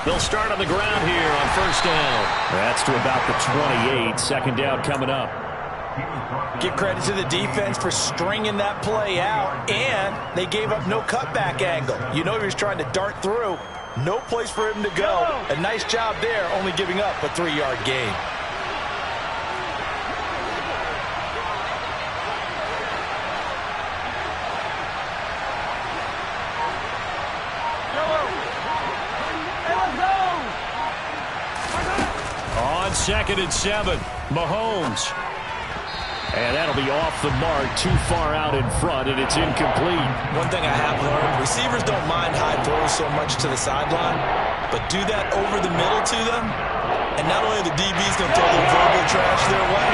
They'll start on the ground here on first down. That's to about the 28. Second down coming up. Give credit to the defense for stringing that play out, and they gave up no cutback angle. You know he was trying to dart through. No place for him to go. A nice job there, only giving up a 3-yard gain. On 2nd and 7, Mahomes. And that'll be off the mark, too far out in front, and it's incomplete. One thing I have learned, receivers don't mind high throws so much to the sideline, but do that over the middle to them, and not only are the DBs going to throw their verbal trash their way,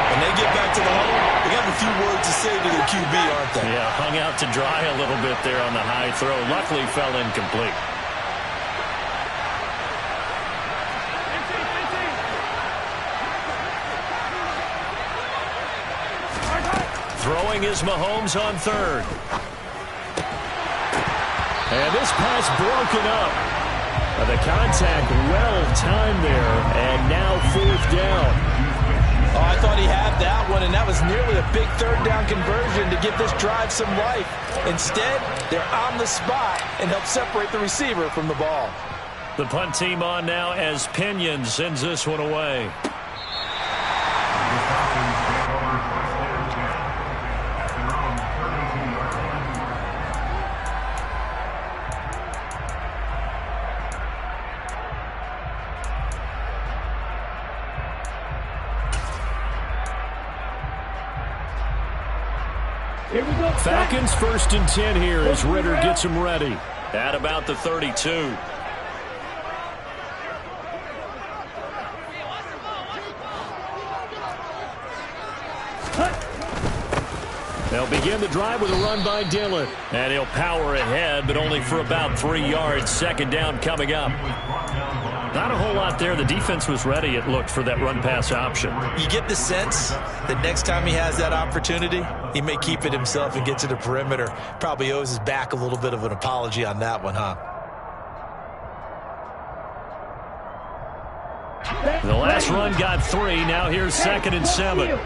when they get back to the hole, they have a few words to say to their QB, aren't they? Yeah, hung out to dry a little bit there on the high throw. Luckily fell incomplete. Throwing is Mahomes on 3rd. And this pass broken up. The contact well-timed there, and now 4th down. Oh, I thought he had that one, and that was nearly a big 3rd down conversion to give this drive some life. Instead, they're on the spot and help separate the receiver from the ball. The punt team on now as Pinion sends this one away. Falcons 1st and 10 here as Ritter gets them ready. At about the 32. They'll begin the drive with a run by Dillon. And he'll power ahead, but only for about 3 yards. Second down coming up. Not a whole lot there. The defense was ready, it looked, for that run-pass option. You get the sense that next time he has that opportunity, he may keep it himself and get to the perimeter. Probably owes his back a little bit of an apology on that one, huh? The last run got 3. Now here's 2nd and 7.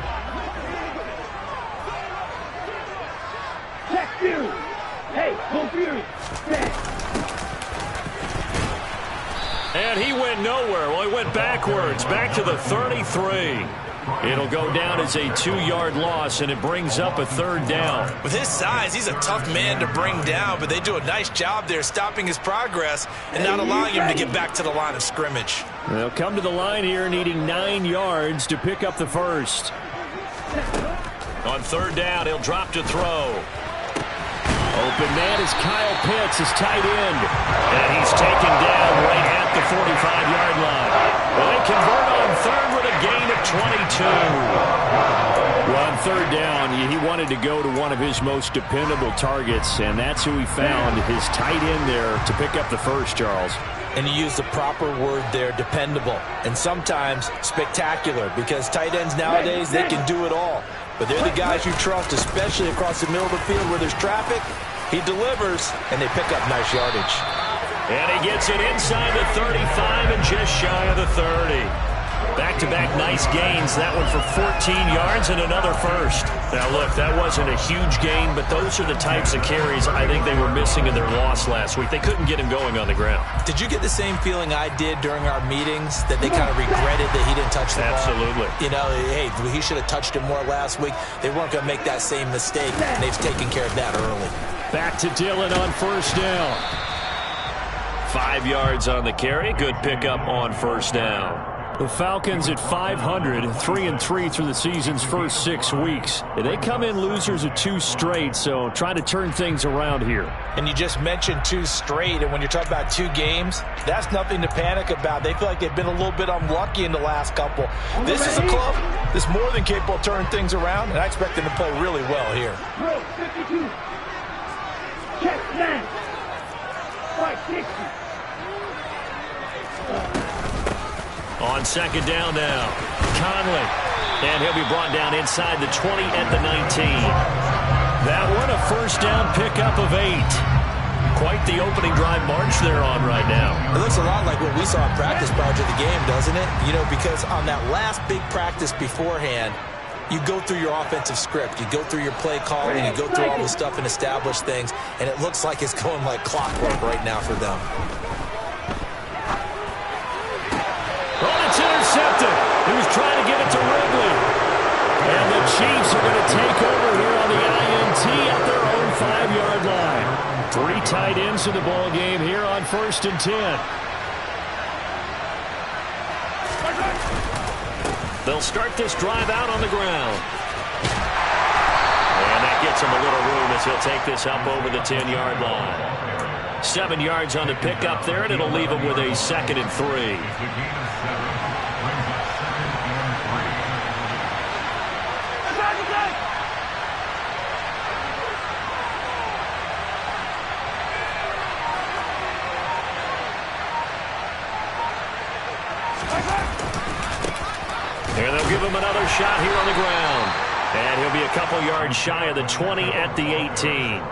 And he went nowhere. Well, he went backwards, back to the 33. It'll go down as a 2-yard loss, and it brings up a 3rd down. With his size, he's a tough man to bring down, but they do a nice job there stopping his progress and not allowing him to get back to the line of scrimmage. They'll come to the line here needing 9 yards to pick up the first. On 3rd down, he'll drop to throw. Open man is Kyle Pitts, his tight end. And he's taken down right at the 45-yard line. Well, they convert on 3rd with a gain of 22. Well, on 3rd down, he wanted to go to one of his most dependable targets, and that's who he found, his tight end there, to pick up the first, Charles. And you use the proper word there, dependable, and sometimes spectacular, because tight ends nowadays, they can do it all. But they're the guys you trust, especially across the middle of the field where there's traffic. He delivers, and they pick up nice yardage. And he gets it inside the 35 and just shy of the 30. Back-to-back nice gains. That one for 14 yards and another first. Now, look, that wasn't a huge gain, but those are the types of carries I think they were missing in their loss last week. They couldn't get him going on the ground. Did you get the same feeling I did during our meetings, that they kind of regretted that he didn't touch the ball? Absolutely. You know, hey, he should have touched it more last week. They weren't going to make that same mistake, and they've taken care of that early. Back to Dillon on 1st down. 5 yards on the carry. Good pickup on 1st down. The Falcons at 500, 3-3 through the season's first 6 weeks. They come in losers of 2 straight, so trying to turn things around here. And you just mentioned 2 straight, and when you're talking about 2 games, that's nothing to panic about. They feel like they've been a little bit unlucky in the last couple. This is a club that's more than capable of turning things around, and I expect them to play really well here. Row 52. Check 9. Right 60. On 2nd down now, Conley. And he'll be brought down inside the 20 at the 19. That one a 1st down pickup of 8. quite the opening drive march they're on right now. It looks a lot like what we saw in practice prior to the game, doesn't it? You know, because on that last big practice beforehand, you go through your offensive script, you go through your play calling, you go through all the stuff and establish things, and it looks like it's going like clockwork right now for them. Oh, it's intercepted. He was trying to give it to Wrigley. And the Chiefs are going to take over here on the INT at their own 5-yard line. 3 tight ends in the ball game here on 1st and 10. They'll start this drive out on the ground. And that gets him a little room as he'll take this up over the 10-yard line. 7 yards on the pickup there, and it'll leave him with a 2nd and 3. And they'll give him another shot here on the ground. And he'll be a couple yards shy of the 20 at the 18.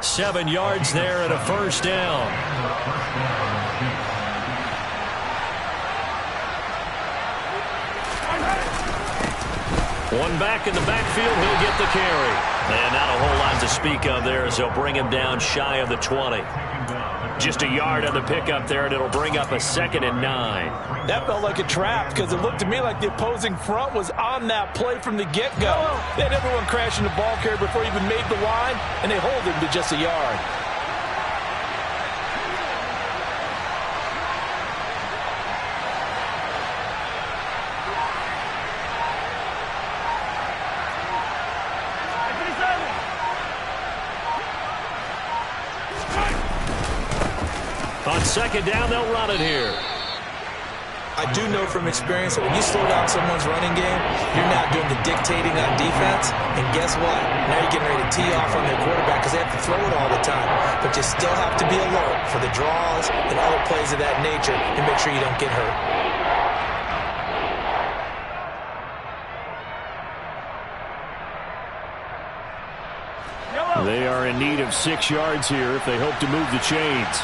7 yards there and a 1st down. One back in the backfield, he'll get the carry. And not a whole lot to speak of there as they'll bring him down shy of the 20. Just a yard on the pickup there, and it'll bring up a 2nd and 9. That felt like a trap because it looked to me like the opposing front was on that play from the get-go. They had everyone crashing the ball carrier before he even made the line, and they hold him to just a yard. On 2nd down, they'll run it here. I do know from experience that when you slow down someone's running game, you're not doing the dictating on defense. And guess what? Now you're getting ready to tee off on their quarterback because they have to throw it all the time. But you still have to be alert for the draws and other plays of that nature and make sure you don't get hurt. They are in need of 6 yards here if they hope to move the chains.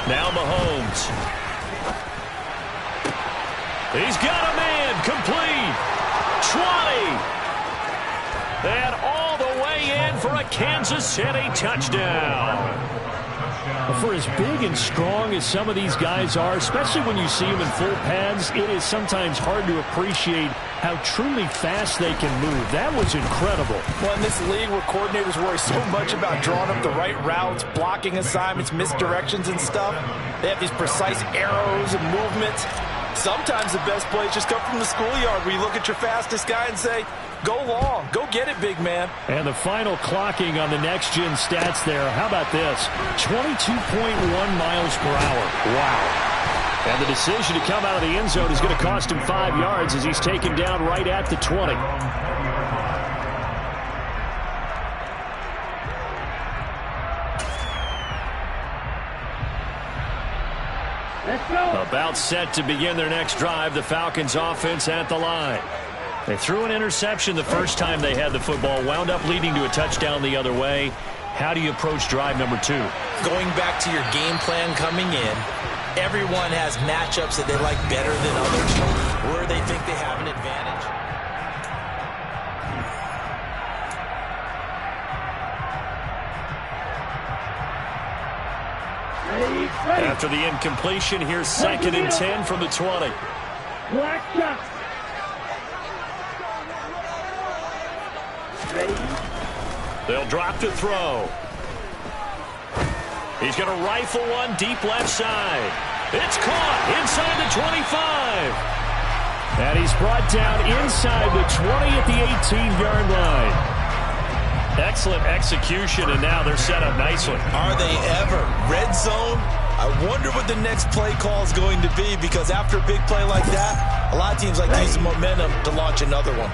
Now Mahomes. He's got a man. Complete. 20. And all the way in for a Kansas City touchdown. For as big and strong as some of these guys are, especially when you see them in full pads, it is sometimes hard to appreciate how truly fast they can move. That was incredible. Well, in this league where coordinators worry so much about drawing up the right routes, blocking assignments, misdirections and stuff, they have these precise arrows and movements. Sometimes the best plays just come from the schoolyard where you look at your fastest guy and say, go long, go get it, big man. And the final clocking on the next-gen stats there, how about this? 22.1 miles per hour. Wow. And the decision to come out of the end zone is going to cost him 5 yards as he's taken down right at the 20. Let's go. About set to begin their next drive, the Falcons offense at the line. They threw an interception the first time they had the football, wound up leading to a touchdown the other way. How do you approach drive number 2? Going back to your game plan coming in, everyone has matchups that they like better than others, where they think they have an advantage. Ready. After the incompletion, here's 2nd and 10 from the 20. Black shot. Ready. They'll drop to throw. He's going to rifle one deep left side. It's caught inside the 25. And he's brought down inside the 20 at the 18-yard line. Excellent execution, and now they're set up nicely. Are they ever? Red zone? I wonder what the next play call is going to be, because after a big play like that, a lot of teams like to use the momentum to launch another one.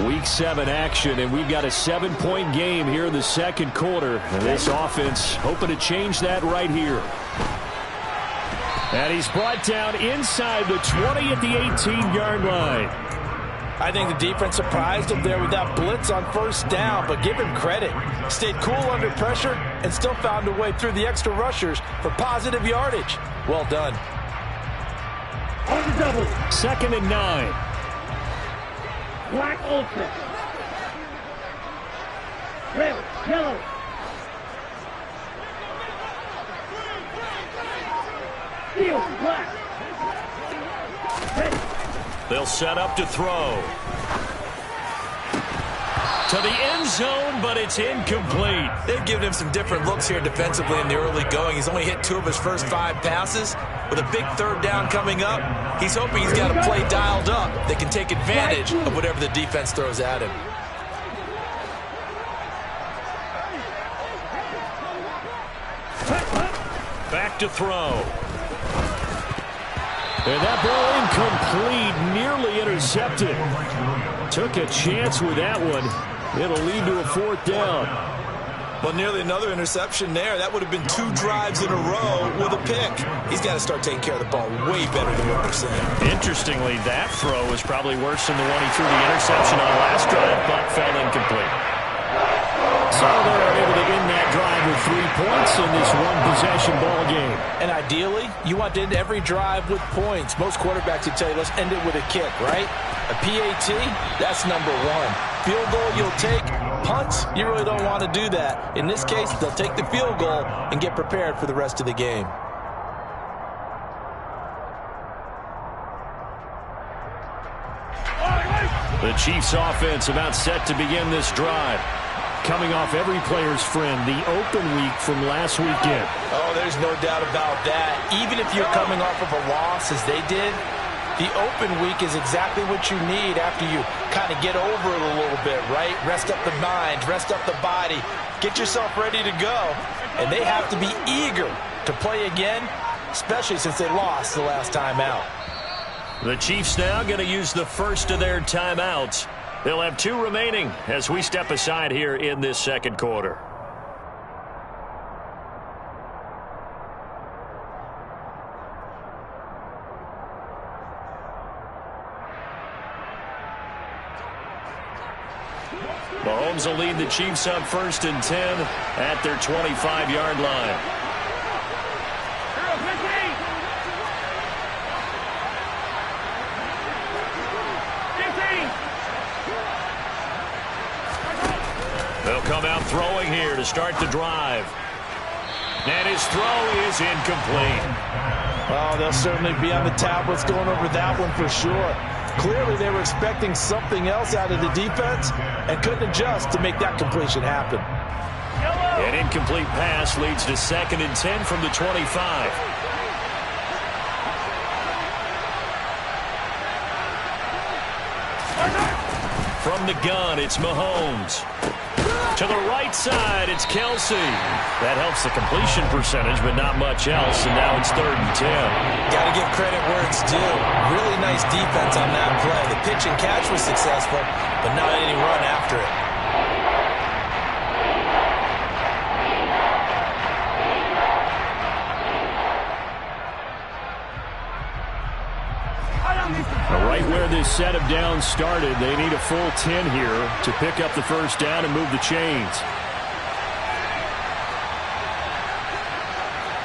Week 7 action, and we've got a 7-point game here in the second quarter. And this offense hoping to change that right here. And he's brought down inside the 20 at the 18-yard line. I think the defense surprised him there with that blitz on first down, but give him credit. Stayed cool under pressure and still found a way through the extra rushers for positive yardage. Well done. On the double. 2nd and 9. Black ultra. Red, yellow. Steel, black. Red. They'll set up to throw. To the end zone, but it's incomplete. They've given him some different looks here defensively in the early going. He's only hit 2 of his first 5 passes. With a big 3rd down coming up, he's hoping he's got a play dialed up that can take advantage of whatever the defense throws at him. Back to throw. And that ball incomplete, nearly intercepted. Took a chance with that one. It'll lead to a 4th down. Well, nearly another interception there. That would have been 2 drives in a row with a pick. He's got to start taking care of the ball way better than what we're seeing. Interestingly, that throw was probably worse than the one he threw the interception on last drive, but fell incomplete. So they're able to end that drive with 3 points in this one-possession ball game. And ideally, you want to end every drive with points. Most quarterbacks would tell you, let's end it with a kick, right? A PAT, that's number 1. Field goal you'll take. Punts, you really don't want to do that. In this case, they'll take the field goal and get prepared for the rest of the game. The Chiefs' offense about set to begin this drive. Coming off every player's friend, the open week from last weekend. Oh, there's no doubt about that. Even if you're coming off of a loss as they did, the open week is exactly what you need after you kind of get over it a little bit, right? Rest up the mind, rest up the body, get yourself ready to go. And they have to be eager to play again, especially since they lost the last time out. The Chiefs now going to use the first of their timeouts. They'll have 2 remaining as we step aside here in this 2nd quarter. Mahomes will lead the Chiefs up 1st and 10 at their 25-yard line. They'll come out throwing here to start the drive. And his throw is incomplete. Oh, they'll certainly be on the tablets going over that one for sure. Clearly, they were expecting something else out of the defense and couldn't adjust to make that completion happen. An incomplete pass leads to 2nd and 10 from the 25. From the gun, it's Mahomes. To the right side, it's Kelsey. That helps the completion percentage, but not much else, and now it's 3rd and 10. Got to give credit where it's due. Really nice defense on that play. The pitch and catch was successful, but not any run after it. Right where this set of downs started, they need a full 10 here to pick up the 1st down and move the chains.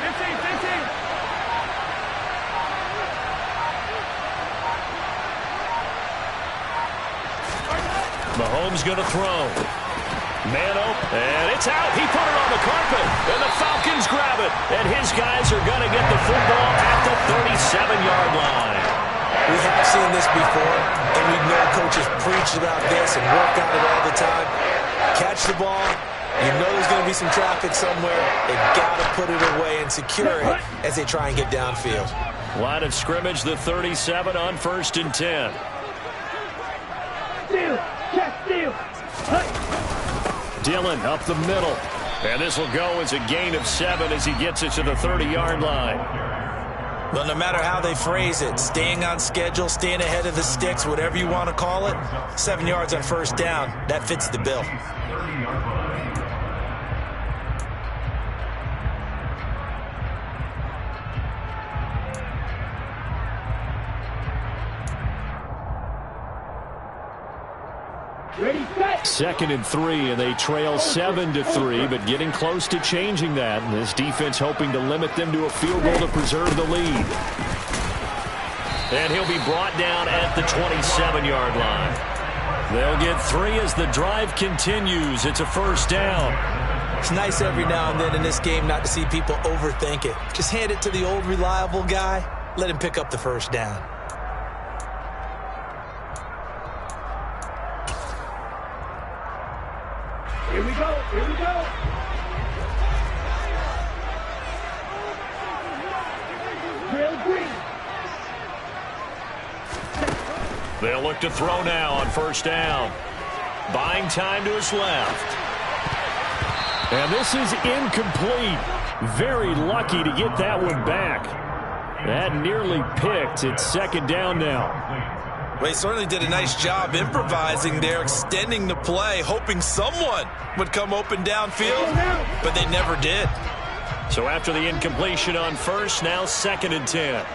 15. Mahomes going to throw. Man open, and it's out. He put it on the carpet, and the Falcons grab it. And his guys are going to get the football at the 37-yard line. We have seen this before, and we know coaches preach about this and work on it all the time. Catch the ball. You know there's going to be some traffic somewhere. They've got to put it away and secure it as they try and get downfield. Line of scrimmage, the 37 on 1st and 10. Steal. Check steal. Dillon up the middle. And this will go as a gain of 7 as he gets it to the 30-yard line. Well, no matter how they phrase it, staying on schedule, staying ahead of the sticks, whatever you want to call it, 7 yards on 1st down, that fits the bill. Ready, set. 2nd and 3, and they trail 7-3, but getting close to changing that. And this defense hoping to limit them to a field goal to preserve the lead. And he'll be brought down at the 27-yard line. They'll get 3 as the drive continues. It's a first down. It's nice every now and then in this game not to see people overthink it. Just hand it to the old reliable guy. Let him pick up the first down. Here we go. Here we go. Drill green. They'll look to throw now on first down. Buying time to his left. And this is incomplete. Very lucky to get that one back. That nearly picked. It's 2nd down now. Well, he certainly did a nice job improvising there, extending the play, hoping someone would come open downfield, but they never did. So after the incompletion on first, now 2nd and 10.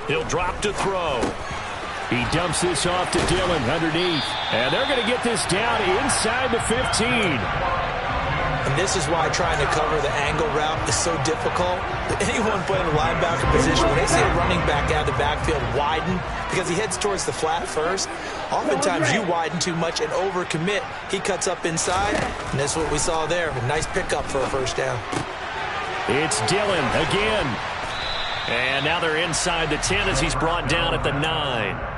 He'll drop to throw. He dumps this off to Dillon underneath. And they're going to get this down inside the 15. And this is why trying to cover the angle route is so difficult. Anyone playing the linebacker position, when they see a running back out of the backfield widen because he heads towards the flat first, oftentimes you widen too much and overcommit. He cuts up inside, and that's what we saw there. A nice pickup for a first down. It's Dillon again. And now they're inside the 10 as he's brought down at the 9.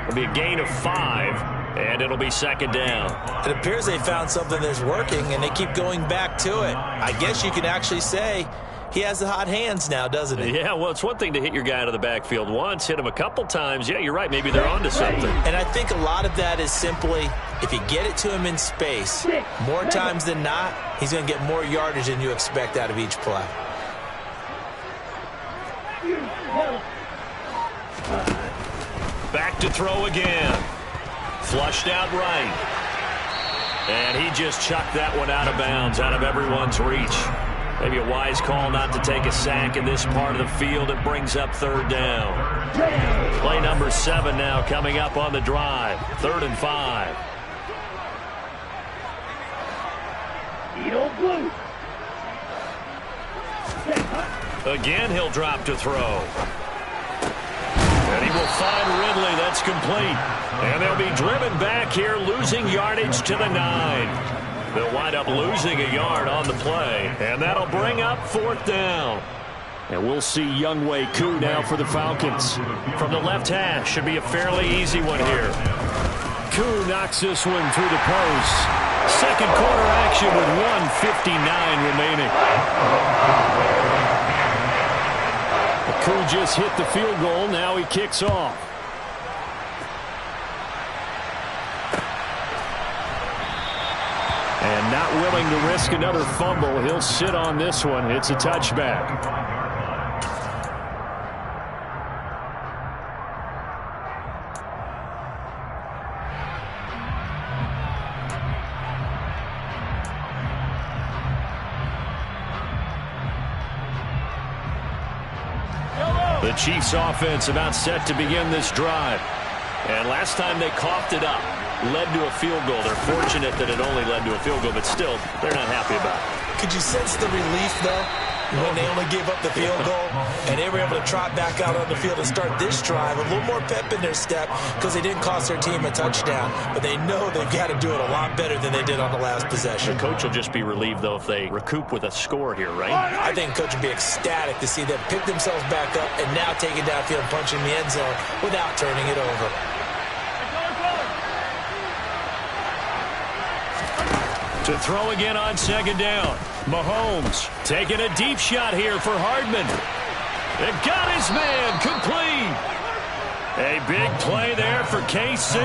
It'll be a gain of 5, and it'll be 2nd down. It appears they found something that's working, and they keep going back to it. I guess you can actually say he has the hot hands now, doesn't he? Yeah, well, it's one thing to hit your guy out of the backfield once, hit him a couple times. Yeah, you're right. Maybe they're onto something. And I think a lot of that is simply if you get it to him in space, more times than not, he's going to get more yardage than you expect out of each play. Back to throw again. Flushed out right. And he just chucked that one out of bounds, out of everyone's reach. Maybe a wise call not to take a sack in this part of the field. It brings up 3rd down. Play number 7 now coming up on the drive. 3rd and 5. Again, he'll drop to throw. And he will find Ridley. That's complete. And they'll be driven back here, losing yardage to the 9. They'll wind up losing a yard on the play. And that'll bring up 4th down. And we'll see Younghoe Koo now for the Falcons. From the left hash, should be a fairly easy one here. Koo knocks this one through the post. 2nd quarter action with 1:59 remaining. Koo just hit the field goal. Now he kicks off. And not willing to risk another fumble. He'll sit on this one. It's a touchback. The Chiefs offense about set to begin this drive. And last time they coughed it up, led to a field goal. They're fortunate that it only led to a field goal, but still, they're not happy about it. Could you sense the relief, though, when they only gave up the field goal and they were able to trot back out on the field and start this drive? A little more pep in their step because they didn't cost their team a touchdown, but they know they've got to do it a lot better than they did on the last possession. The coach will just be relieved, though, if they recoup with a score here, right? I think coach would be ecstatic to see them pick themselves back up and now take it downfield and punch in the end zone without turning it over. To throw again on 2nd down. Mahomes taking a deep shot here for Hardman. It got his man complete. A big play there for KC.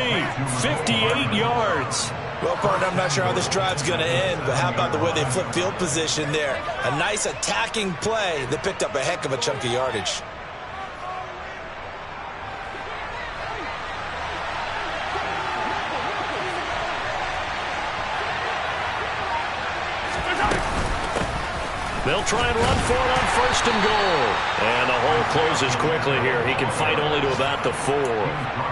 58 yards. Well, partner, I'm not sure how this drive's going to end, but how about the way they flipped field position there? A nice attacking play that picked up a heck of a chunk of yardage. They'll try and run for it on 1st and goal. And the whole closes quickly here. He can fight only to about the 4.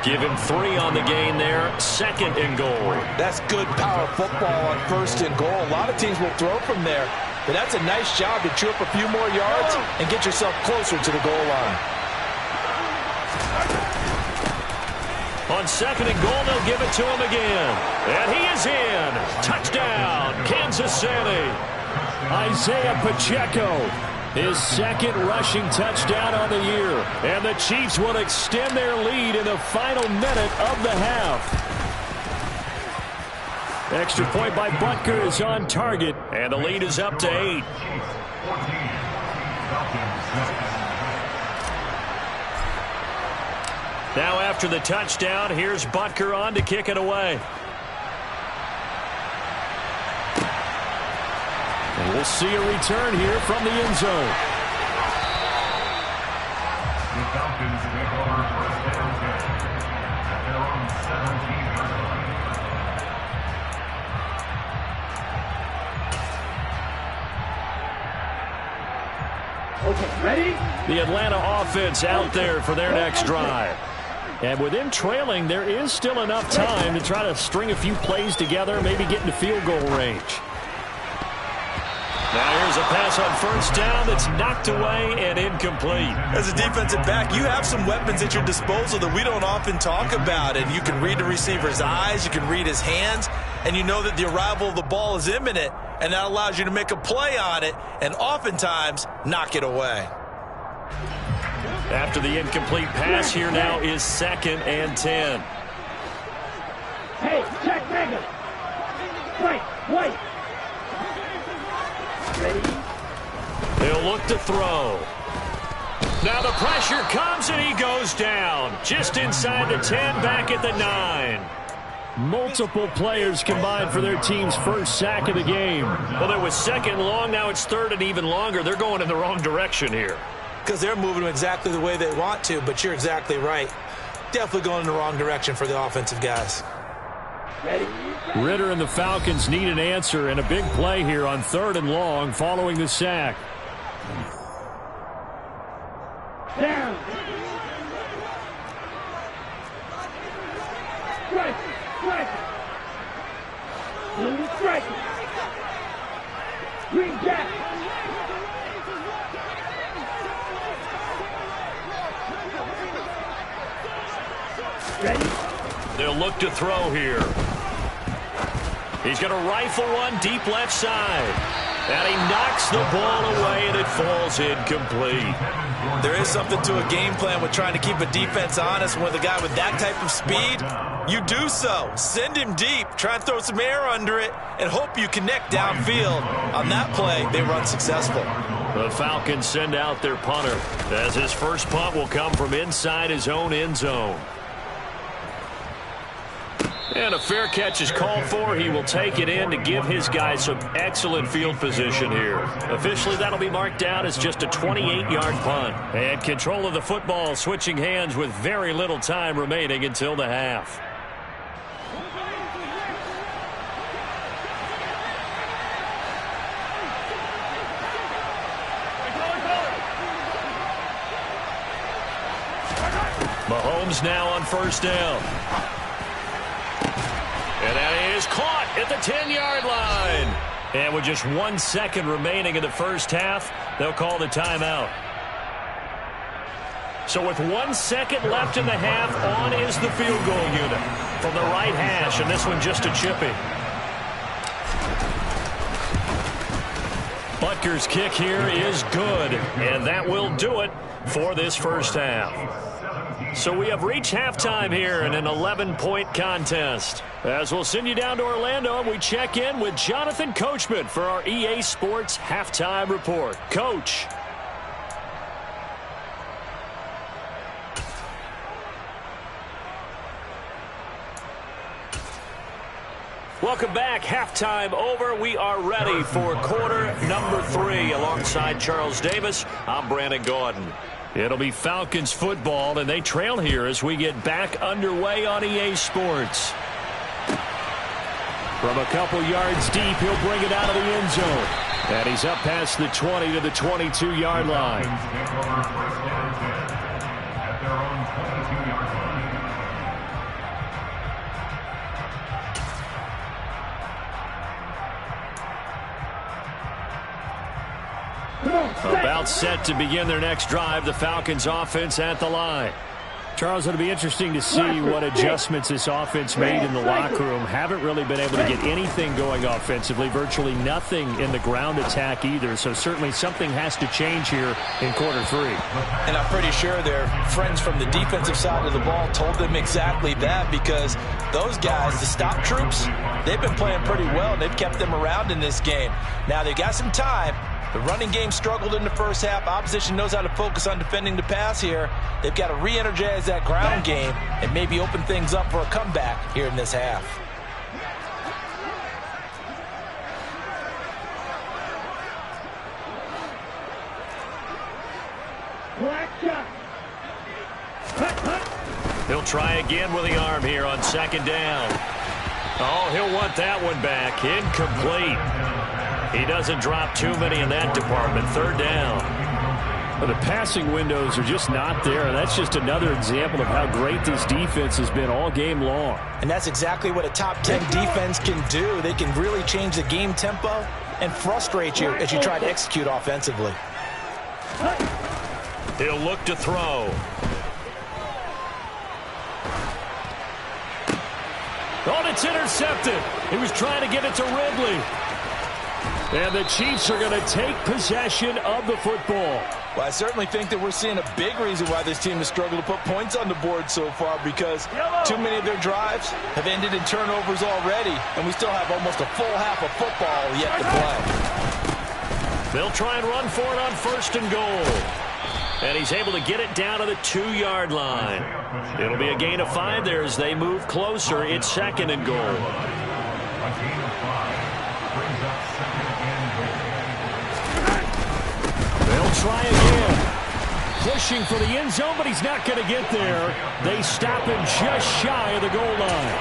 Give him 3 on the gain there. 2nd and goal. That's good power football on 1st and goal. A lot of teams will throw from there, but that's a nice job to chew up a few more yards and get yourself closer to the goal line. On 2nd and goal, they'll give it to him again. And he is in. Touchdown, Kansas City. Isaiah Pacheco, his 2nd rushing touchdown on the year. And the Chiefs will extend their lead in the final minute of the half. Extra point by Butker is on target, and the lead is up to 8. Now after the touchdown, here's Butker on to kick it away. And we'll see a return here from the end zone. The Falcons take over first down at their own 17-yard line. Okay, ready? The Atlanta offense out there for their next drive. And with them trailing, there is still enough time to try to string a few plays together, maybe get into field goal range. Now here's a pass on 1st down that's knocked away and incomplete. As a defensive back, you have some weapons at your disposal that we don't often talk about. And you can read the receiver's eyes, you can read his hands, and you know that the arrival of the ball is imminent, and that allows you to make a play on it and oftentimes knock it away. After the incomplete pass, here now is 2nd and 10. Hey, check Mega. Right, white. Ready? He'll look to throw. Now the pressure comes and he goes down. Just inside the 10, back at the 9. Multiple players combined for their team's first sack of the game. Well, it was 2nd long, now it's 3rd and even longer. They're going in the wrong direction here. Because they're moving exactly the way they want to, but you're exactly right. Definitely going in the wrong direction for the offensive guys. Ready? Ritter and the Falcons need an answer and a big play here on 3rd and long following the sack. Down. Strike. Strike. Blue strike. Green jack. Ready? They'll look to throw here. He's going to rifle one deep left side. And he knocks the ball away, and it falls incomplete. There is something to a game plan with trying to keep a defense honest. With a guy with that type of speed, you do so. Send him deep. Try and throw some air under it and hope you connect downfield. On that play, they were unsuccessful. The Falcons send out their punter, as his first punt will come from inside his own end zone. And a fair catch is called for. He will take it in to give his guys some excellent field position here. Officially, that'll be marked down as just a 28-yard punt. And control of the football switching hands with very little time remaining until the half. Mahomes now on 1st down. And that is caught at the 10-yard line. And with just 1 second remaining in the first half, they'll call the timeout. So with 1 second left in the half, on is the field goal unit from the right hash, and this one just a chippy. Butker's kick here is good, and that will do it for this first half. So we have reached halftime here in an 11-point contest. As we'll send you down to Orlando, and we check in with Jonathan Coachman for our EA Sports Halftime Report. Coach. Welcome back. Halftime over. We are ready for quarter number 3. Alongside Charles Davis, I'm Brandon Gordon. It'll be Falcons football, and they trail here as we get back underway on EA Sports. From a couple yards deep, he'll bring it out of the end zone. And he's up past the 20 to the 22-yard line. At their own 22-yard line. About set to begin their next drive, the Falcons offense at the line. Charles, it'll be interesting to see what adjustments this offense made in the locker room. Haven't really been able to get anything going offensively, virtually nothing in the ground attack either. So certainly something has to change here in quarter three. And I'm pretty sure their friends from the defensive side of the ball told them exactly that, because those guys, the stop troops, they've been playing pretty well. They've kept them around in this game. Now they've got some time. The running game struggled in the first half. Opposition knows how to focus on defending the pass here. They've got to re-energize that ground game and maybe open things up for a comeback here in this half. He'll try again with the arm here on second down. Oh, he'll want that one back. Incomplete. He doesn't drop too many in that department. Third down. Well, the passing windows are just not there. That's just another example of how great this defense has been all game long. And that's exactly what a top 10 defense can do. They can really change the game tempo and frustrate you as you try to execute offensively. He'll look to throw. Oh, and it's intercepted. He was trying to get it to Ridley. And the Chiefs are going to take possession of the football. Well, I certainly think that we're seeing a big reason why this team has struggled to put points on the board so far, because too many of their drives have ended in turnovers already, and we still have almost a full half of football yet to play. They'll try and run for it on first and goal. And he's able to get it down to the 2-yard line. It'll be a gain of 5 there as they move closer. It's second and goal. A gain of 5 brings up second and goal. They'll try again. Pushing for the end zone, but he's not going to get there. They stop him just shy of the goal line.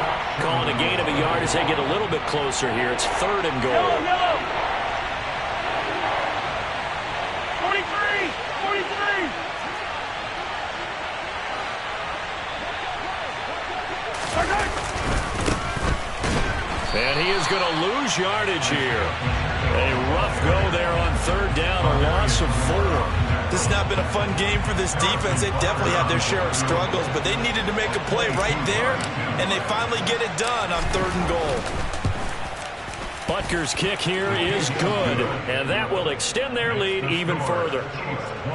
Calling a gain of a yard as they get a little bit closer here. It's third and goal. 43! And he is going to lose yardage here. A rough go there on third down, a loss of 4. This has not been a fun game for this defense. They definitely had their share of struggles, but they needed to make a play right there, and they finally get it done on third and goal. Butker's kick here is good, and that will extend their lead even further.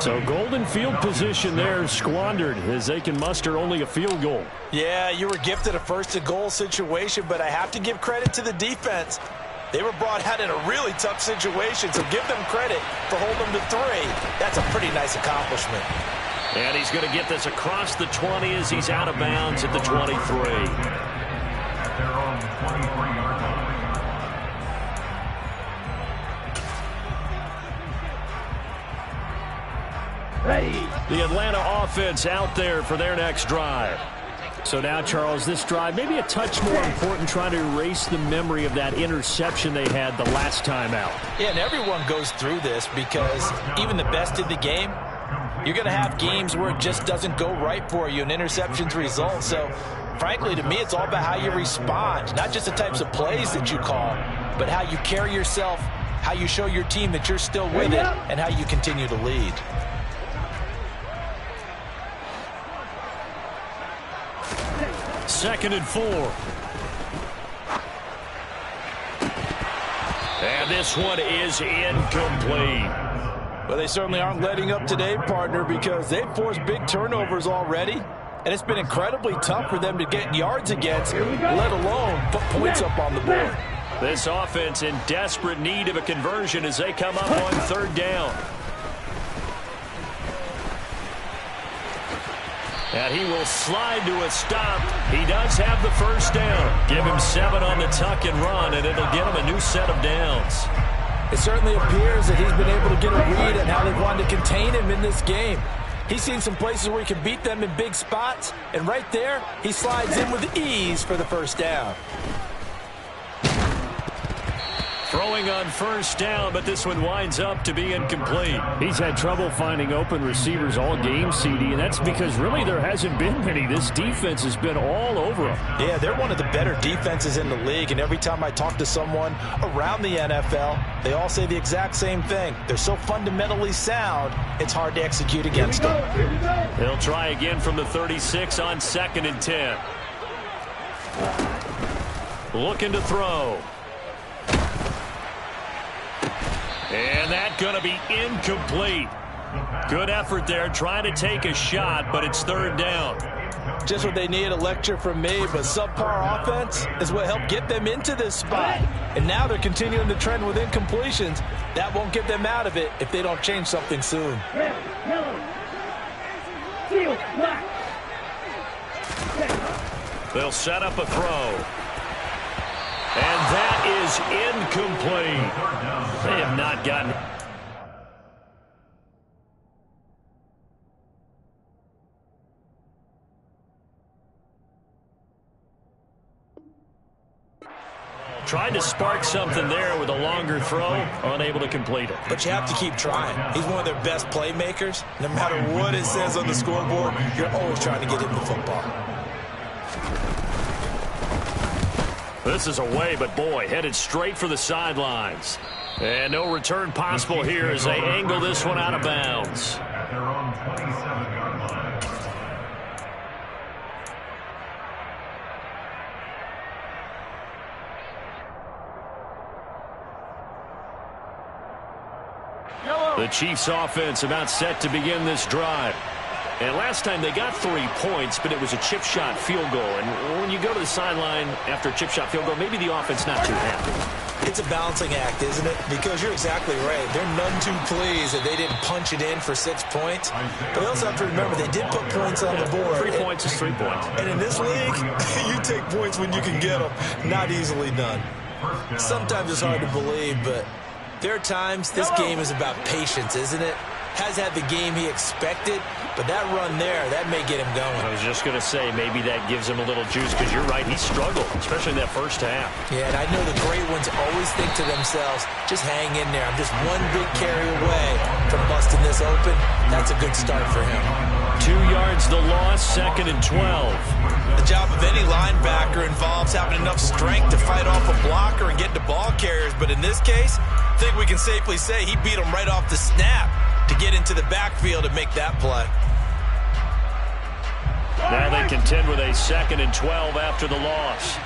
So golden field position there squandered as they can muster only a field goal. Yeah, you were gifted a first-and-goal situation, but I have to give credit to the defense. They were brought out in a really tough situation, so give them credit for holding them to 3. That's a pretty nice accomplishment. And he's going to get this across the 20 as he's out of bounds at the 23. At their own 23-yard line. Ready. The Atlanta offense out there for their next drive. So now, Charles, this drive maybe a touch more important, trying to erase the memory of that interception they had the last time out. Yeah, and everyone goes through this because even the best in the game, you're going to have games where it just doesn't go right for you and interceptions result. So, frankly, to me, it's all about how you respond, not just the types of plays that you call, but how you carry yourself, how you show your team that you're still with it, and how you continue to lead. Second and 4. And this one is incomplete. Well, they certainly aren't letting up today, partner, because they've forced big turnovers already, and it's been incredibly tough for them to get yards against, let alone put points up on the board. This offense in desperate need of a conversion as they come up on third down. And he will slide to a stop. He does have the first down. Give him 7 on the tuck and run, and it'll get him a new set of downs. It certainly appears that he's been able to get a read on how they've wanted to contain him in this game. He's seen some places where he can beat them in big spots, and right there, he slides in with ease for the first down. Throwing on first down, but this one winds up to be incomplete. He's had trouble finding open receivers all game, CD, and that's because really there hasn't been many. This defense has been all over them. Yeah, they're one of the better defenses in the league, and every time I talk to someone around the NFL, they all say the exact same thing. They're so fundamentally sound, it's hard to execute against them. They'll try again from the 36 on 2nd and 10. Looking to throw. And that's going to be incomplete. Good effort there, trying to take a shot, but it's 3rd down. Just what they need, a lecture from me, but subpar offense is what helped get them into this spot. And now they're continuing the trend with incompletions. That won't get them out of it if they don't change something soon. Red, yellow, teal, black. They'll set up a throw. And that is incomplete. They have not gotten... Tried to spark something there with a longer throw, unable to complete it. But you have to keep trying. He's one of their best playmakers. No matter what it says on the scoreboard, you're always trying to get him the football. This is away, but boy, headed straight for the sidelines. And no return possible here as they angle this one out of bounds. At their own 27-yard line. The Chiefs offense about set to begin this drive. And last time they got 3 points, but it was a chip shot field goal. And when you go to the sideline after a chip shot field goal, maybe the offense not too happy. It's a balancing act, isn't it? Because you're exactly right. They're none too pleased that they didn't punch it in for 6 points. But they also have to remember they did put points on the board. 3 points is 3 points. And in this league, you take points when you can get them. Not easily done. Sometimes it's hard to believe, but there are times this game is about patience, isn't it? Has had the game he expected, but that run there, that may get him going. I was just going to say, maybe that gives him a little juice, because you're right, he struggled, especially in that first half. Yeah, and I know the great ones always think to themselves, just hang in there. I'm just one big carry away from busting this open. That's a good start for him. 2 yards the loss, 2nd and 12. The job of any linebacker involves having enough strength to fight off a blocker and get to ball carriers, but in this case, I think we can safely say he beat him right off the snap to get into the backfield and make that play. Now they contend with a 2nd and 12 after the loss.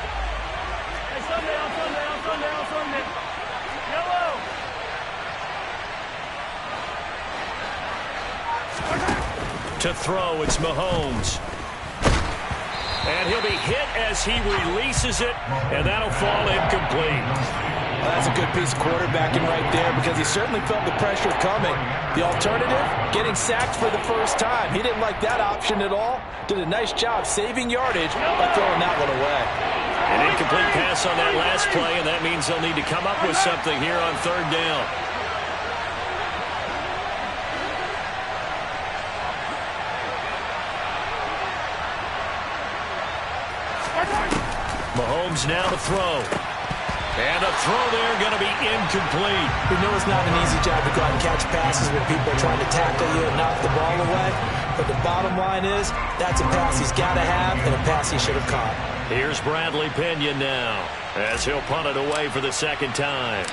To throw, it's Mahomes. And he'll be hit as he releases it, and that'll fall incomplete. Well, that's a good piece of quarterbacking right there because he certainly felt the pressure coming. The alternative, getting sacked for the first time. He didn't like that option at all. Did a nice job saving yardage by throwing that one away. An incomplete pass on that last play, and that means they'll need to come up with something here on 3rd down. Mahomes now to throw. And a throw there going to be incomplete. We know it's not an easy job to go out and catch passes when people are trying to tackle you and knock the ball away. But the bottom line is, that's a pass he's got to have and a pass he should have caught. Here's Bradley Pinion now as he'll punt it away for the 2nd time.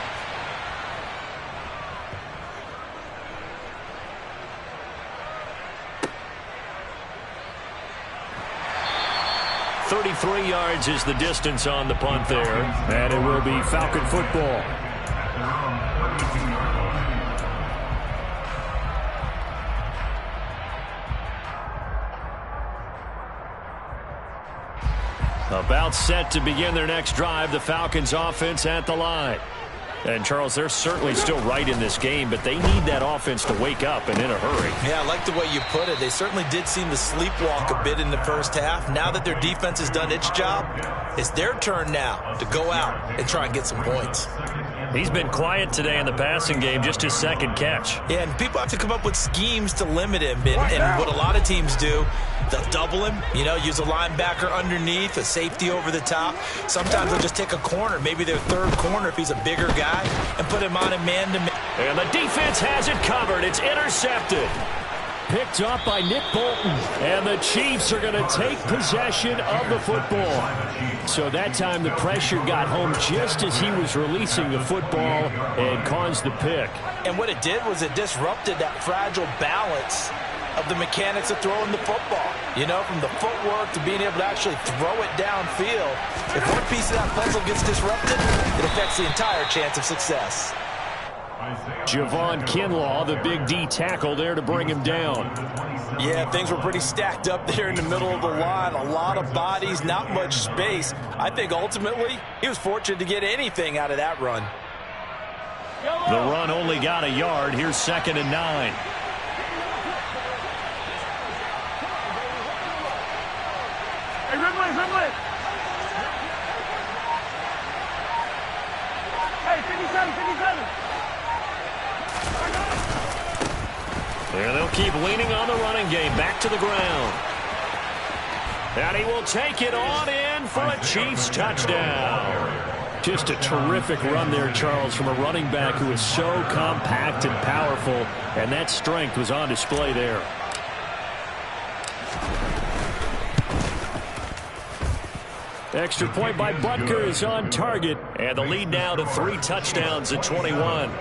.33 yards is the distance on the punt there, and it will be Falcon football. About set to begin their next drive, the Falcons offense at the line. And, Charles, they're certainly still right in this game, but they need that offense to wake up and in a hurry. Yeah, I like the way you put it. They certainly did seem to sleepwalk a bit in the first half. Now that their defense has done its job, it's their turn now to go out and try and get some points. He's been quiet today in the passing game, just his second catch. Yeah, and people have to come up with schemes to limit him. And what a lot of teams do, they'll double him, use a linebacker underneath, a safety over the top. Sometimes they'll just take a corner, maybe their third corner if he's a bigger guy, and put him on a man-to-man. And the defense has it covered. It's intercepted. Picked up by Nick Bolton. And the Chiefs are going to take possession of the football. So that time the pressure got home just as he was releasing the football and caused the pick. And what it did was it disrupted that fragile balance of the mechanics of throwing the football. From the footwork to being able to actually throw it downfield. If one piece of that puzzle gets disrupted, it affects the entire chance of success. Javon Kinlaw, the big D tackle there to bring him down. Yeah, things were pretty stacked up there in the middle of the line. A lot of bodies, not much space. I think ultimately he was fortunate to get anything out of that run. The run only got a yard. Here's 2nd and 9. Hey, run away. Hey, 57. There they'll keep leaning on the running game. Back to the ground. And he will take it on in for a Chiefs touchdown. Just a terrific run there, Charles, from a running back who is so compact and powerful. And that strength was on display there. Extra point by Butker is on target. And the lead now to 3 touchdowns at 21.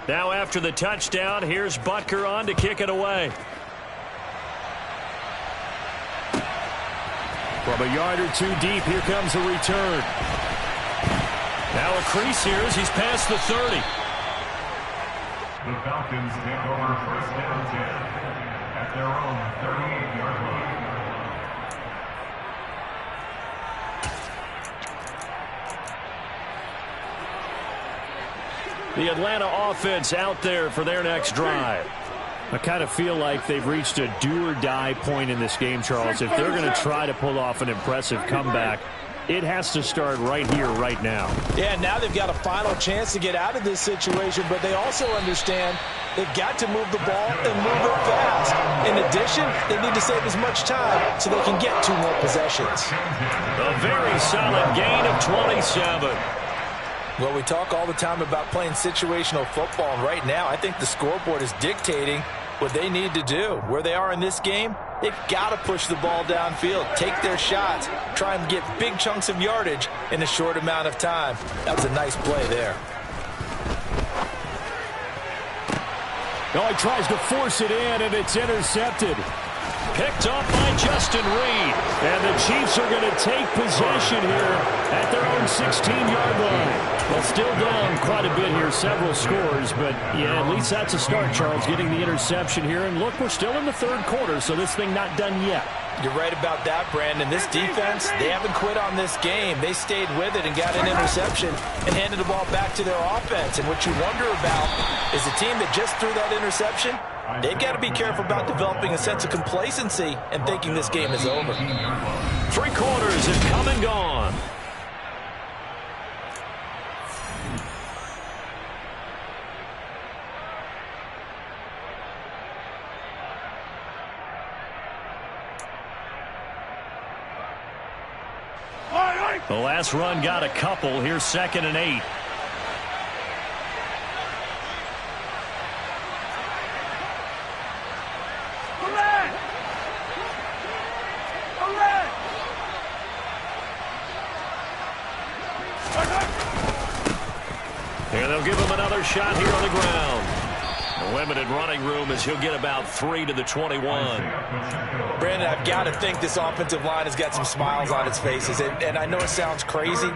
Now after the touchdown, here's Butker on to kick it away. From a yard or two deep, here comes a return. Now a crease here as he's past the 30. The Falcons take over 1st down 10 at their own 38-yard line. The Atlanta offense out there for their next drive. I kind of feel like they've reached a do-or-die point in this game, Charles. If they're going to try to pull off an impressive comeback, it has to start right here, right now. Yeah, now they've got a final chance to get out of this situation, but they also understand they've got to move the ball and move it fast. In addition, they need to save as much time so they can get 2 more possessions. A very solid gain of 27. Well, we talk all the time about playing situational football, and right now I think the scoreboard is dictating what they need to do. Where they are in this game, they've got to push the ball downfield, take their shots, try and get big chunks of yardage in a short amount of time. That was a nice play there. Oh, he tries to force it in, and it's intercepted. Picked up by Justin Reed. And the Chiefs are going to take possession here at their own 16-yard line. Well, still down quite a bit here, several scores, but yeah, at least that's a start, Charles, getting the interception here. And look, we're still in the 3rd quarter, so this thing not done yet. You're right about that, Brandon. This defense, they haven't quit on this game. They stayed with it and got an interception and handed the ball back to their offense. And what you wonder about is the team that just threw that interception, they've got to be careful about developing a sense of complacency and thinking this game is over. 3 quarters have come and gone. The last run got a couple. Here's 2nd and 8. And they'll give him another shot here on the ground. A limited running room as he'll get about 3 to the 21. Brandon, I've got to think this offensive line has got some smiles on its faces. And I know it sounds crazy,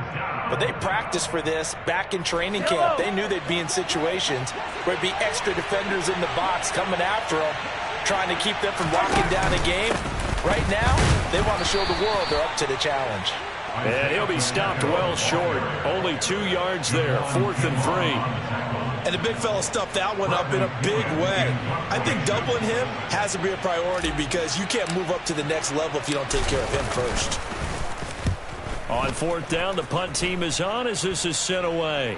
but they practiced for this back in training camp. They knew they'd be in situations where it'd be extra defenders in the box coming after them, trying to keep them from locking down a game. Right now, they want to show the world they're up to the challenge. And he'll be stopped well short. Only 2 yards there, 4th and 3. And the big fella stuffed that one up in a big way. I think doubling him has to be a priority because you can't move up to the next level if you don't take care of him first. On fourth down, the punt team is on as this is sent away.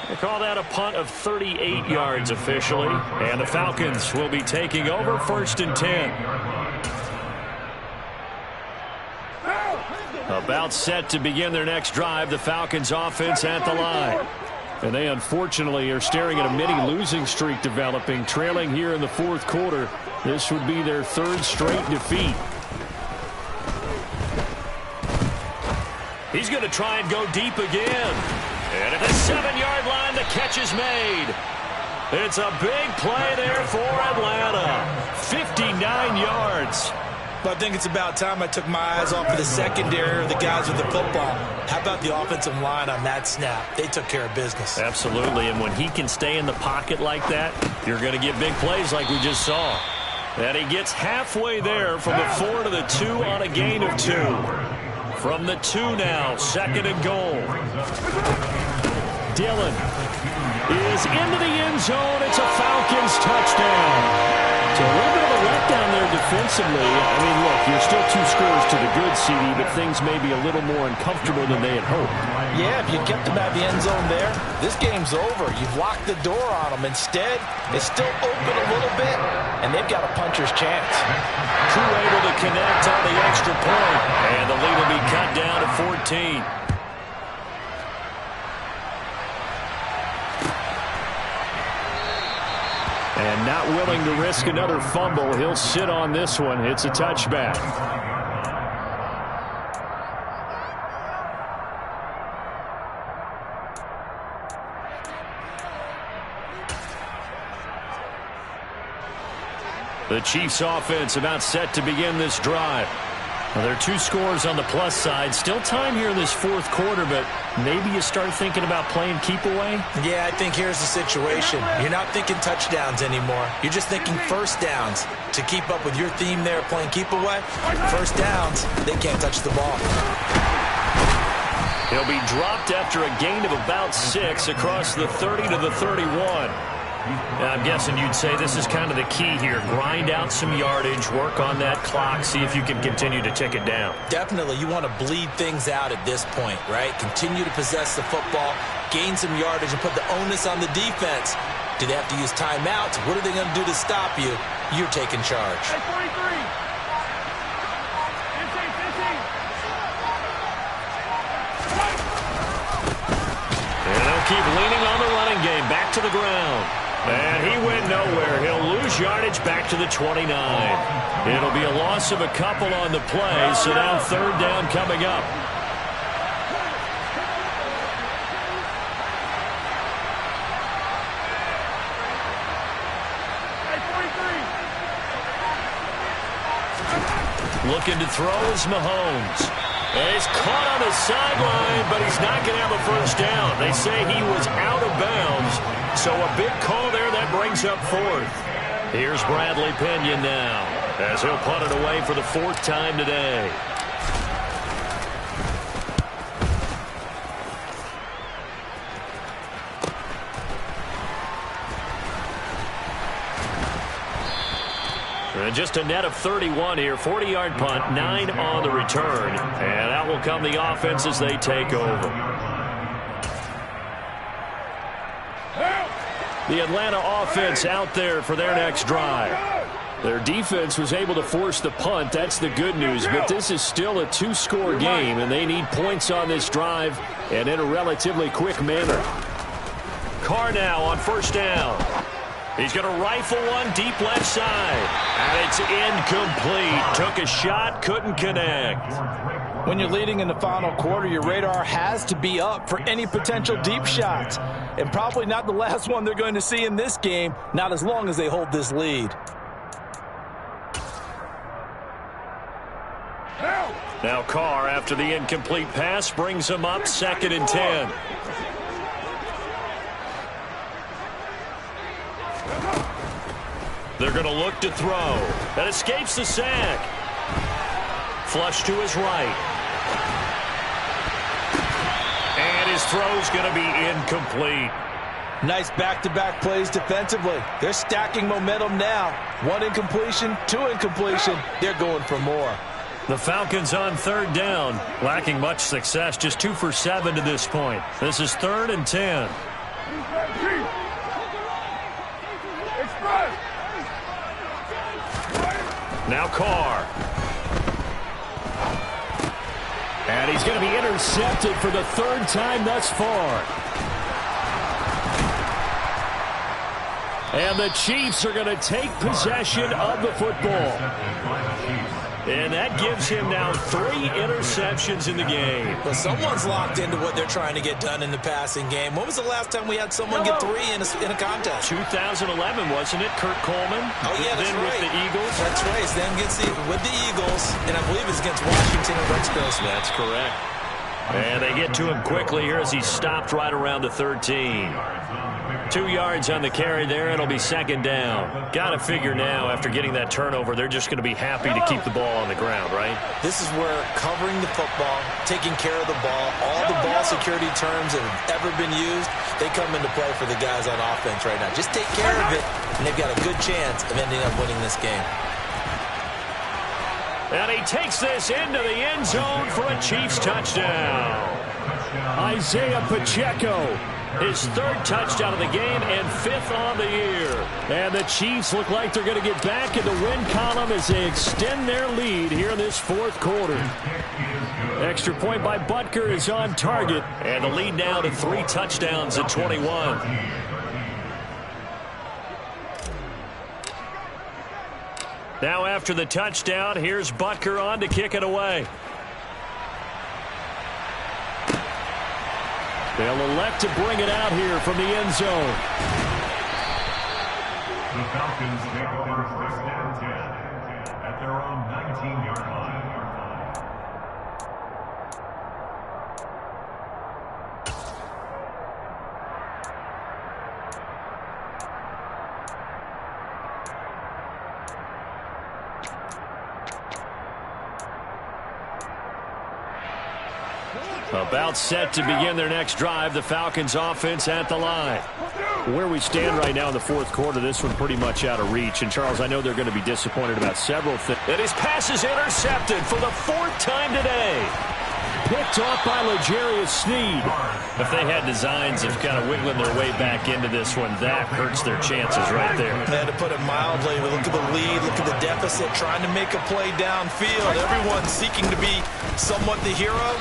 They call that a punt of 38 yards officially. And the Falcons will be taking over 1st and 10. About set to begin their next drive, the Falcons offense at the line. And they unfortunately are staring at a mini losing streak developing, trailing here in the 4th quarter. This would be their 3rd straight defeat. He's going to try and go deep again. And at the 7-yard line, the catch is made. It's a big play there for Atlanta. 59 yards. But I think it's about time I took my eyes off of the secondary or the guys with the football. How about the offensive line on that snap? They took care of business. Absolutely, and when he can stay in the pocket like that, you're going to get big plays like we just saw. And he gets halfway there from the 4 to the 2 on a gain of 2. From the 2 now, 2nd and goal. Dillon is into the end zone. It's a Falcons touchdown. So a little bit of a letdown there defensively. I mean, look, you're still 2 scores to the good, CD, but things may be a little more uncomfortable than they had hoped. Yeah, if you kept them at the end zone there, this game's over. You've locked the door on them. Instead, it's still open a little bit, and they've got a puncher's chance. Crew able to connect on the extra point, and the lead will be cut down to 14. And not willing to risk another fumble, he'll sit on this one. It's a touchback. The Chiefs offense about set to begin this drive. Well, there are 2 scores on the plus side. Still time here in this 4th quarter, but maybe you start thinking about playing keep away? Yeah, I think here's the situation. You're not thinking touchdowns anymore. You're just thinking first downs. To keep up with your theme there, playing keep away, first downs, they can't touch the ball. He'll be dropped after a gain of about 6 across the 30 to the 31. I'm guessing you'd say this is kind of the key here. Grind out some yardage, work on that clock, see if you can continue to tick it down. Definitely. You want to bleed things out at this point, right? Continue to possess the football, gain some yardage, and put the onus on the defense. Do they have to use timeouts? What are they going to do to stop you? You're taking charge. Hey, 43. 15. And they'll keep leaning on the running game. Back to the ground. And he went nowhere. He'll lose yardage back to the 29. It'll be a loss of a couple on the play, so now 3rd down coming up. Looking to throw is Mahomes. And he's caught on the sideline, but he's not going to have a first down. They say he was out of bounds. So a big call there that brings up 4th. Here's Bradley Pinion now as he'll punt it away for the 4th time today. And just a net of 31 here. 40-yard punt, 9 on the return. And that will come the offense as they take over. The Atlanta offense out there for their next drive. Their defense was able to force the punt. That's the good news. But this is still a 2-score game, and they need points on this drive and in a relatively quick manner. Carr now on 1st down. He's going to rifle one deep left side. And it's incomplete. Took a shot, couldn't connect. When you're leading in the final quarter, your radar has to be up for any potential deep shots. And probably not the last one they're going to see in this game, not as long as they hold this lead. Now Carr, after the incomplete pass, brings him up 2nd and 10. They're going to look to throw. That escapes the sack. Flush to his right. And his throw's going to be incomplete. Nice back-to-back plays defensively. They're stacking momentum now. 1 incompletion, 2 incompletion. They're going for more. The Falcons on third down, lacking much success, just 2 for 7 to this point. This is 3rd and 10. Now Carr. And he's going to be intercepted for the 3rd time thus far. And the Chiefs are going to take possession of the football. And that gives him now 3 interceptions in the game. Well, someone's locked into what they're trying to get done in the passing game. When was the last time we had someone get 3 in a contest? 2011, wasn't it? Kurt Coleman. Oh, yeah, that's then right. with the Eagles. That's right. It's then with the Eagles, and I believe it's against Washington and Rex Grossman. That's correct. And they get to him quickly here as he stopped right around the 13. 2 yards on the carry there. It'll be 2nd down. Got to figure now, after getting that turnover, they're just going to be happy to keep the ball on the ground, right? This is where covering the football, taking care of the ball, all the ball security terms that have ever been used, they come into play for the guys on offense right now. Just take care of it, and they've got a good chance of ending up winning this game. And he takes this into the end zone for a Chiefs touchdown. Isaiah Pacheco, his 3rd touchdown of the game and 5th on the year. And the Chiefs look like they're going to get back in the win column as they extend their lead here in this 4th quarter. Extra point by Butker is on target. And the lead now to 3 touchdowns at 21. Now after the touchdown, here's Butker on to kick it away. They'll elect to bring it out here from the end zone. The Falcons take over 1st and 10 at their own 19-yard line. About set to begin their next drive. The Falcons offense at the line. Where we stand right now in the 4th quarter, this one pretty much out of reach. And, Charles, I know they're going to be disappointed about several things. And his pass is intercepted for the 4th time today. Picked off by L'Jarius Sneed. If they had designs of kind of wiggling their way back into this one, that hurts their chances right there. They had to put it mildly. But look at the lead. Look at the deficit. Trying to make a play downfield. Everyone seeking to be somewhat the hero.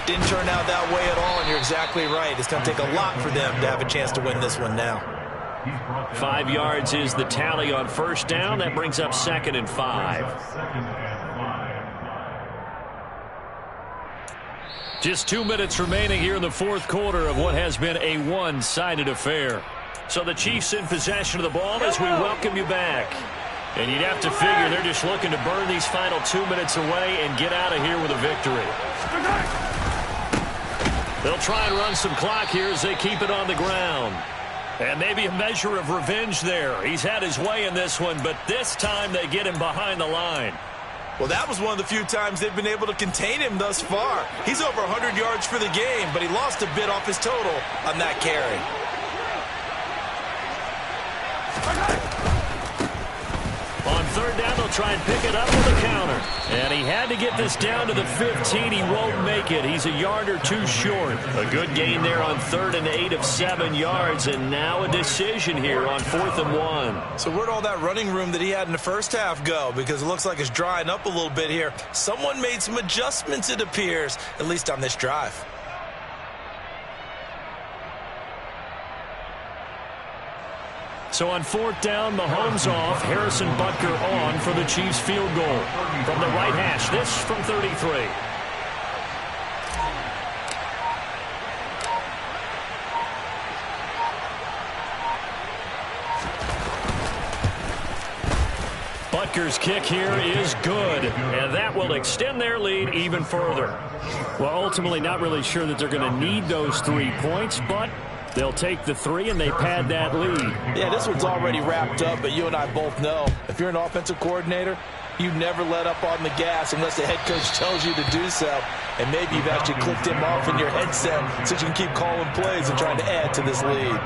Didn't turn out that way at all, and you're exactly right. It's going to take a lot for them to have a chance to win this one now. 5 yards is the tally on 1st down. That brings up 2nd and 5. Just 2 minutes remaining here in the 4th quarter of what has been a one-sided affair. So the Chiefs in possession of the ball as we welcome you back. And you'd have to figure they're just looking to burn these final 2 minutes away and get out of here with a victory. They'll try and run some clock here as they keep it on the ground. And maybe a measure of revenge there. He's had his way in this one, but this time they get him behind the line. Well, that was one of the few times they've been able to contain him thus far. He's over 100 yards for the game, but he lost a bit off his total on that carry. On 3rd down, they'll try and pick it up with a counter. And he had to get this down to the 15. He won't make it. He's a yard or 2 short. A good gain there on 3rd and 8 of 7 yards. And now a decision here on 4th and 1. So where'd all that running room that he had in the first half go? Because it looks like it's drying up a little bit here. Someone made some adjustments, it appears, at least on this drive. So on 4th down, Mahomes off, Harrison Butker on for the Chiefs field goal. From the right hash, this from 33. Butker's kick here is good, and that will extend their lead even further. Well, ultimately not really sure that they're going to need those 3 points, but they'll take the 3 and they pad that lead. Yeah, this one's already wrapped up, but you and I both know if you're an offensive coordinator, you never let up on the gas unless the head coach tells you to do so. And maybe you've actually clicked him off in your headset so you can keep calling plays and trying to add to this lead.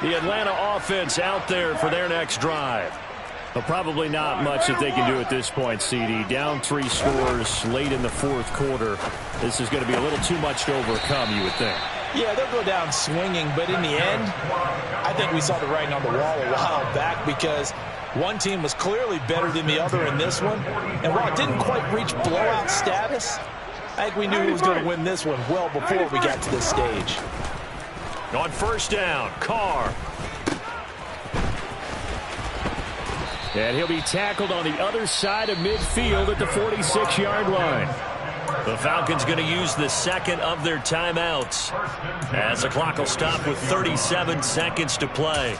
The Atlanta offense out there for their next drive. Well, probably not much that they can do at this point, CD. Down 3 scores late in the fourth quarter. This is going to be a little too much to overcome, you would think. Yeah, they'll go down swinging, but in the end, I think we saw the writing on the wall a while back because one team was clearly better than the other in this one. And while it didn't quite reach blowout status, I think we knew who was going to win this one well before we got to this stage. On first down, Carr. And he'll be tackled on the other side of midfield at the 46-yard line. The Falcons going to use the second of their timeouts as the clock will stop with 37 seconds to play.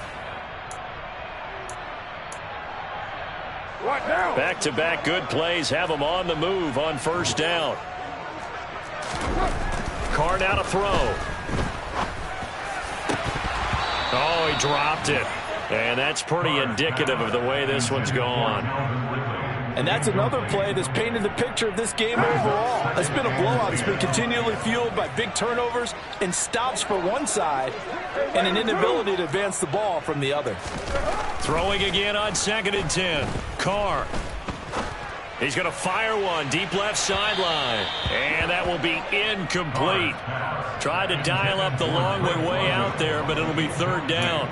Back-to-back good plays have them on the move on first down. Carr now to throw. Oh, he dropped it. And that's pretty indicative of the way this one's gone. And that's another play that's painted the picture of this game overall. It's been a blowout. It's been continually fueled by big turnovers and stops for one side and an inability to advance the ball from the other. Throwing again on 2nd and 10. Carr. He's going to fire one deep left sideline. And that will be incomplete. Tried to dial up the long way out there, but it'll be third down.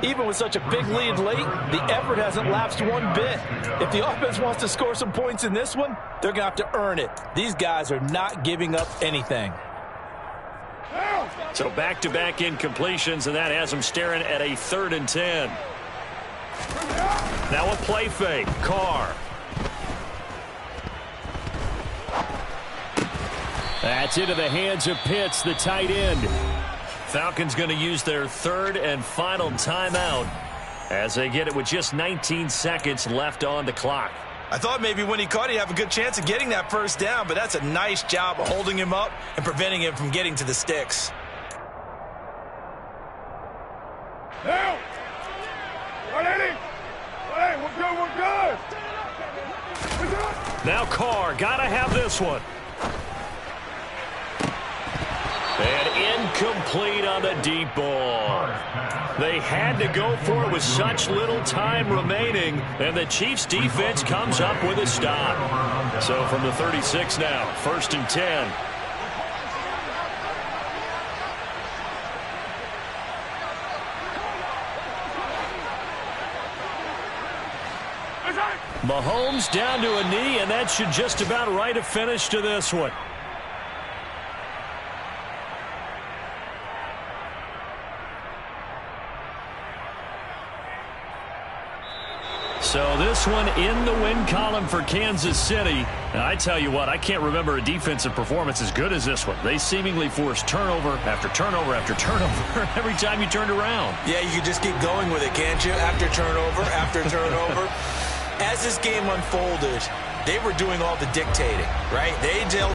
Even with such a big lead late, the effort hasn't lapsed one bit. If the offense wants to score some points in this one, they're going to have to earn it. These guys are not giving up anything. So back-to-back incompletions, and that has them staring at a 3rd and 10. Now a play fake. Carr. That's into the hands of Pitts, the tight end. Falcons going to use their 3rd and final timeout as they get it with just 19 seconds left on the clock. I thought maybe when he caught it, he'd have a good chance of getting that first down, but that's a nice job of holding him up and preventing him from getting to the sticks. Now! We're good! Now Carr, gotta have this one. And incomplete on the deep ball. They had to go for it with such little time remaining, and the Chiefs' defense comes up with a stop. So from the 36 now, 1st and 10. Mahomes down to a knee, and that should just about write a finish to this one. So this one in the win column for Kansas City. Now, I tell you what, I can't remember a defensive performance as good as this one. They seemingly forced turnover after turnover after turnover every time you turned around. Yeah, you can just keep going with it, can't you? After turnover. As this game unfolded, they were doing all the dictating, right? They dealt